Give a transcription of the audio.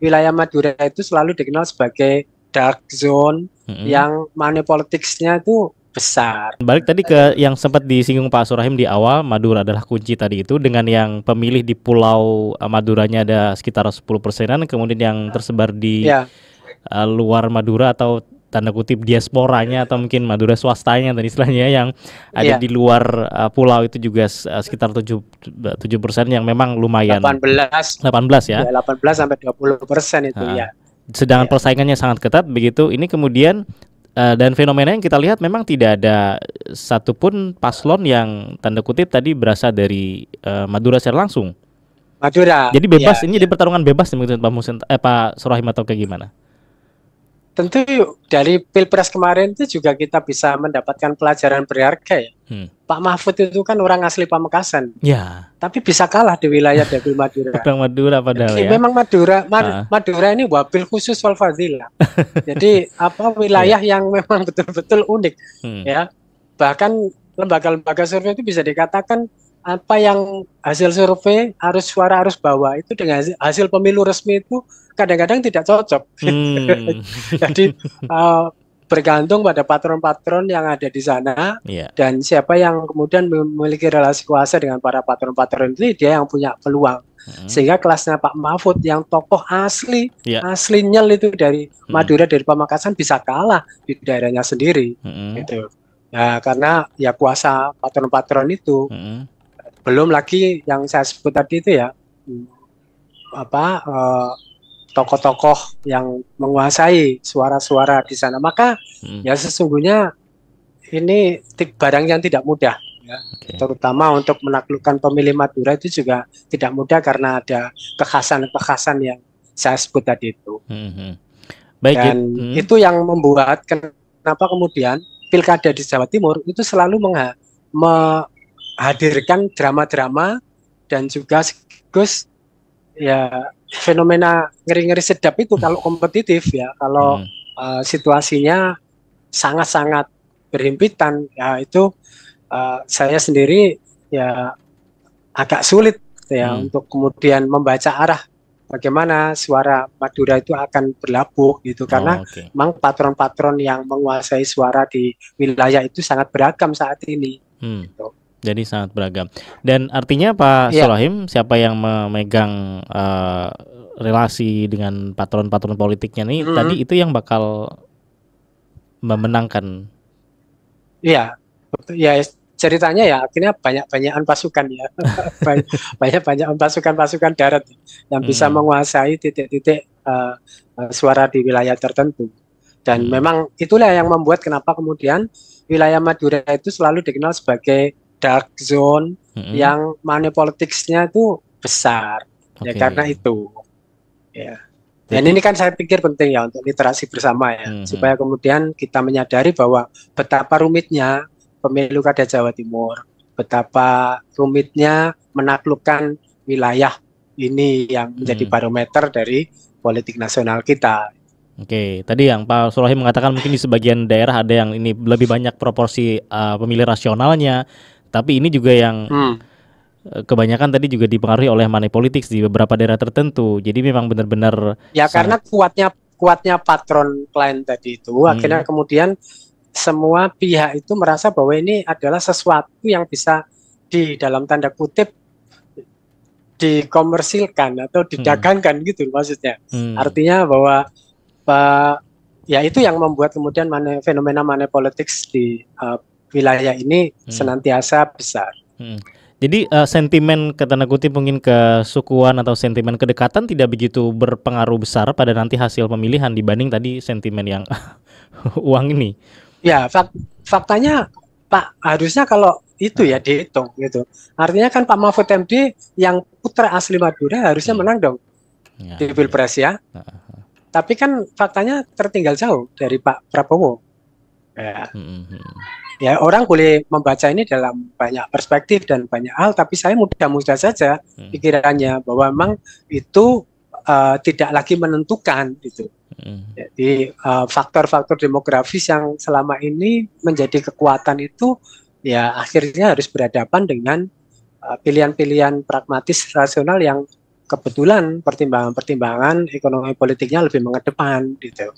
wilayah Madura itu selalu dikenal sebagai dark zone yang money politics-nya itu besar. Balik tadi ke yang sempat disinggung Pak Surahim di awal, Madura adalah kunci tadi itu, dengan yang pemilih di pulau Maduranya ada sekitar 10%-an, kemudian yang tersebar di luar Madura atau tanda kutip diasporanya atau mungkin Madura swastanya tadi istilahnya yang ada di luar pulau itu juga sekitar 7% yang memang lumayan. 18 ya. 18 sampai 20% itu ya. Sedangkan persaingannya sangat ketat begitu. Ini kemudian dan fenomena yang kita lihat memang tidak ada satupun paslon yang tanda kutip tadi berasal dari Madura secara langsung. Madura. Jadi bebas, ini di pertarungan bebas menurut Pak Surahim atau kayak gimana? Tentu dari Pilpres kemarin itu juga kita bisa mendapatkan pelajaran berharga ya. Pak Mahfud itu kan orang asli Pamekasan. Ya. Tapi bisa kalah di wilayah Dapil Madura. Orang Madura padahal ya. Memang Madura ini wabil khusus wal fadilah. Jadi wilayah yang memang betul-betul unik ya. Bahkan lembaga-lembaga survei itu bisa dikatakan apa yang hasil survei suara arus bawah itu dengan hasil pemilu resmi itu kadang-kadang tidak cocok. Jadi bergantung pada patron-patron yang ada di sana dan siapa yang kemudian memiliki relasi kuasa dengan para patron-patron itu, dia yang punya peluang. Sehingga kelasnya Pak Mahfud yang tokoh asli nyel itu dari Madura, dari Pamekasan bisa kalah di daerahnya sendiri. Gitu. Ya, karena ya kuasa patron-patron itu. Belum lagi yang saya sebut tadi itu ya tokoh-tokoh yang menguasai suara-suara di sana. Maka ya sesungguhnya ini barang yang tidak mudah ya. Terutama untuk menaklukkan pemilih Madura itu juga tidak mudah karena ada kekhasan-kekhasan yang saya sebut tadi itu. Baik, dan itu yang membuat kenapa kemudian pilkada di Jawa Timur itu selalu menghadirkan drama-drama dan juga sekaligus ya fenomena ngeri-ngeri sedap itu kalau kompetitif ya, kalau situasinya sangat-sangat berhimpitan ya, itu saya sendiri ya agak sulit ya untuk kemudian membaca arah bagaimana suara Madura itu akan berlabuh gitu, karena memang patron-patron yang menguasai suara di wilayah itu sangat beragam saat ini. Gitu. Jadi sangat beragam. Dan artinya Pak Surahim, siapa yang memegang relasi dengan patron-patron politiknya nih, tadi itu yang bakal memenangkan. Iya, ya ceritanya ya akhirnya banyak-banyakan pasukan ya, banyak-banyakan pasukan darat yang bisa menguasai titik-titik suara di wilayah tertentu. Dan memang itulah yang membuat kenapa kemudian wilayah Madura itu selalu dikenal sebagai dark zone yang money politics-nya itu besar. Ya karena itu. Ya. Dan ini kan saya pikir penting ya untuk literasi bersama ya, supaya kemudian kita menyadari bahwa betapa rumitnya pemilu kada Jawa Timur, betapa rumitnya menaklukkan wilayah ini yang menjadi barometer dari politik nasional kita. Oke, tadi yang Pak Surahim mengatakan mungkin di sebagian daerah ada yang ini lebih banyak proporsi pemilih rasionalnya, tapi ini juga yang kebanyakan tadi juga dipengaruhi oleh money politics di beberapa daerah tertentu. Jadi memang benar-benar ya karena kuatnya patron klien tadi itu akhirnya kemudian semua pihak itu merasa bahwa ini adalah sesuatu yang bisa di dalam tanda kutip dikomersilkan atau didagangkan gitu maksudnya. Artinya bahwa ya itu yang membuat kemudian fenomena money politics di wilayah ini senantiasa besar. Jadi sentimen tanda kutip mungkin kesukuan atau sentimen kedekatan tidak begitu berpengaruh besar pada nanti hasil pemilihan dibanding tadi sentimen yang uang ini. Ya faktanya Pak harusnya kalau itu ya dihitung gitu. Artinya kan Pak Mahfud MD yang putra asli Madura harusnya menang dong di Pilpres ya. Tapi kan faktanya tertinggal jauh dari Pak Prabowo. Ya orang boleh membaca ini dalam banyak perspektif dan banyak hal, tapi saya mudah-mudah saja pikirannya bahwa memang itu tidak lagi menentukan gitu. Jadi faktor-faktor demografis yang selama ini menjadi kekuatan itu ya akhirnya harus berhadapan dengan pilihan-pilihan pragmatis rasional yang kebetulan pertimbangan-pertimbangan ekonomi politiknya lebih mengedepan gitu.